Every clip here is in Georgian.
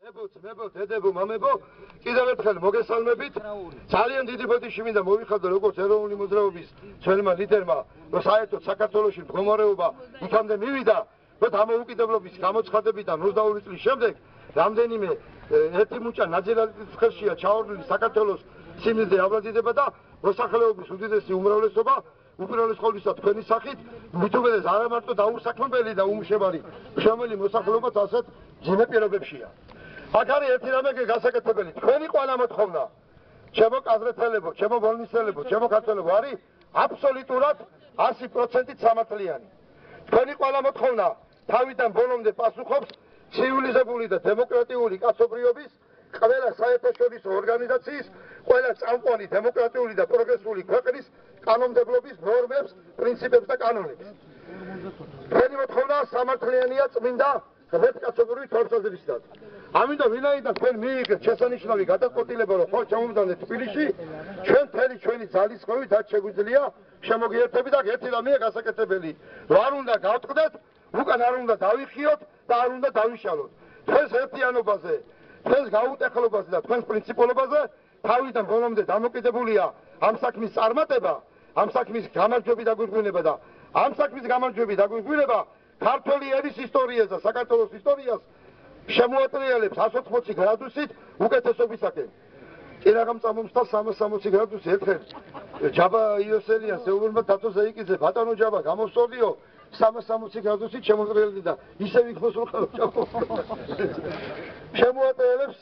მებო, დედებო, მამებო, კიდევ ერთხელ მოგესალმებით. ძალიან დიდი ბოდიში მინდა მოვიხადო როგორც ეროვნული მოძრაობის ჩვენმა ლიდერმა, რომ საერთოდ საქართველოში მდგომარეობა იქამდე მივიდა, რომ დამოუკიდებლობის გამოცხადებიდან 22 წლის შემდეგ რამდენიმე ერთი მუჭა ნაძერალის ხელშია ჩაორლილი საქართველოს სიმძლე ავლადდება და მოსახლეობის უდიდესი უმრავლესობა უპირველეს ყოვლისა თქვენი სახით მით უმეტეს არა მარტო დაუსაქმებელი და უმშევარი შემელი მოსახლეობაც ასეთ ძიმე პირობებშია. აქ არის ერთი რამე გასაკეთებელი. თქვენი ყველა მოთხოვნა, ჩემო კაზრეთელებო, ჩემო ბოლნისელებო, ჩემო ქართველებო არის აბსოლუტურად 100% სამართლიანი. თქვენი ყველა მოთხოვნა თავიდან ბოლომდე პასუხობს ცივილიზებული და დემოკრატიული კაცობრიობის ყველა საერთაშორისო ორგანიზაციის, ყველა წამყვანი დემოკრატიული და პროგრესული ქვეყნის კანონმდებლობის ნორმებს, პრინციპებს და კანონებს. თქვენი მოთხოვნა სამართლიანია წმინდა ღმერთკაცობრივი თვალსაზრისით. ამიტომ ვინაიდან თქვენ მიიღეთ შესანიშნავი გადაწყვეტილება, რომ ხვალ ჩამოვიდანეთ თბილისში, ჩვენ მთელი ჩვენი ძალისხმევით რაც შეგვიძლია შემოგიერთებით აქ ერთი რამეა გასაკეთებელი, რომ არ უნდა გავტყდეთ, უკან არ უნდა დავიხიოთ და არ უნდა დავიშალოთ. თქვენს ერთიანობაზე, თქვენს გაუტეხლობაზე და თქვენს პრინციპულობაზე თავიდან ბოლომდე დამოკიდებულია ამ საქმის წარმატება, ამ საქმის გამარჯვება და გვირგვინება და ამ საქმის გამარჯვება და გვირგვინება ქართული ერის ისტორიას და საქართველოს ისტორიას შემოატრიალებს 180 გრადუსით უკეთესობისაკენ. წინაღამ წამომსთა 360 გრადუსი ერთხელ ჯაბა იოსელიანს ეუბნება თათო ზეიკიძე ბატონო ჯაბა გამოსწორდიო 360 გრადუსით შემოტრიალდი და ისევ იქნოს რომ შემოატრიალებს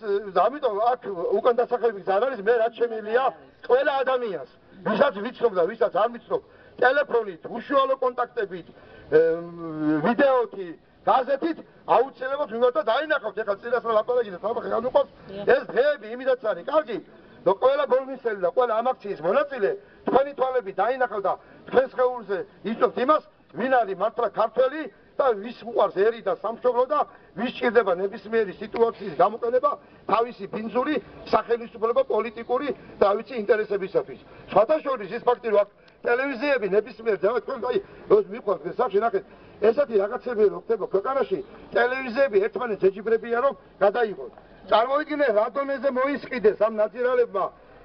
ამიტომ აქ უკან დასახელების არ არის მე რაც შემიძლია ყველა ადამიანს ვისაც ვიცნობ და ვისაც არ ვიცნობ ტელეფონით უშუალო კონტაქტებით ვიდეოთი გაზეთით აუცილებლად ვიმართა დაინახავთ ეხლა წინასწარ ლაპარაკი და თამახი განუყავს ეს დღეები იმიდაც არის კარგი რომ ყველა ბოლნისელი და ყველა ამ აქციის მონაწილე თქვენი თვალები დაინახავთ და თქვენ სხეულზე იცნობთ იმას ვინ არის მართლა ქართველი და ვის უყვარს ერი და სამშობლო და ვის ჭირდება ნებისმიერი სიტუაციის გამოყენება თავისი ბინძური სახელმწიფო პოლიტიკური და ვიცი ინტერესებისათვის. სხვათა შორის ის ფაქტი რომ ტელევიზიები ნებისმიერ თქვენ აი როს მიყვარს გესახში ნახეთ ესეთი რაღაცები რო ხდება ქვეყანაში ტელევიზიები ერთმანეთს ეჯიბრებიან რომ გადაიღონ. წარმოიდგინე რა დონეზე მოისყიდეს ამ ნაძირალებმა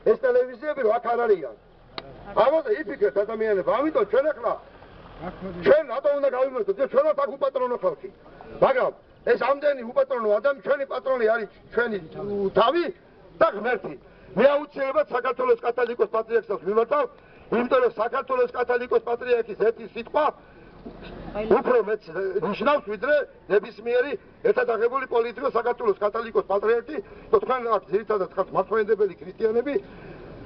ეს ტელევიზიები რო აქ არ არიან. ამაზე იფიქრეთ ადამიანებმა, ამიტომ ჩვენ ახლა ჩვენ რატომ უნდა გავიმართოთ? ჩვენත් აქ უპატრონო ხალხი. მაგრამ ეს ამდენი უპატრონო ადამიანი ჩვენი პატრონი არის ჩვენი თავი და ღმერთი. მე აუცილებლად საქართველოს კათოლიკოს პატრიარქს მიმართავ, იმიტომ რომ საქართველოს კათოლიკოს პატრიარქის ერთი სიტყვა უფრო მეც ნიშნავს ვიდრე ნებისმიერი ერთად აღებული პოლიტიკოს საქართველოს კათოლიკოს პატრიარქი და თქვენ აქ ძირითადად ხართ მართლმადიდებელი ქრისტიანები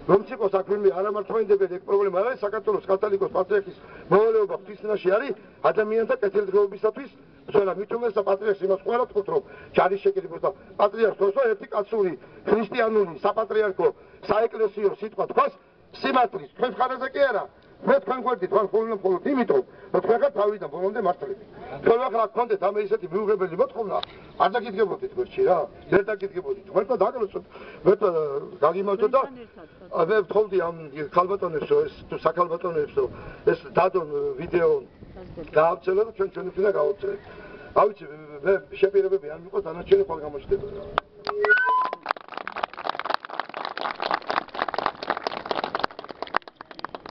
რომ ციყოს აქ ვინმე არამართლმადიდებელი ეგ პრობლემა არ არის საქართველოს კათოლიკოს პატრიარქის მოვალეობა ღვთისმშობლაში არის ადამიანთა კეთილდღეობისათვის ბრძოლა მით უმეტესად პატრიარქს იმას ყველა თქვით რომ ჯარის შეკრიბოს და პატრიარქს თორსა ერთი კაცური ქრისტიანული საპატრიარქო საეკლესიო სიტყვა თქვას სიმართლის თქვენ ხარაზე კი არა მე თქვენ გვერდით თქვენ ხოლმე იმიტომ რომ თქვენ ხართ თავიდან ბოლომდე მართლები. თქვენ ახლა გქონდეთ ამ ისეთი მიუღებელი მოთხოვნა არ დაგიდგებოდით გვერდში რა ვერ დაგიდგებოდით თქვენთან დაგლოცოთ მე გაგიმართოთ და მე ვთხოვდი ამ ქალბატონებს ეს თუ საქალბატონებს ეს დადონ ვიდეო გაავრცელოთ და ჩვენ უნდა გავავრცელოთ. ავიცი მე შეპირებები არ მიყვარს დანარჩენი ხვალ გამოჩნდება.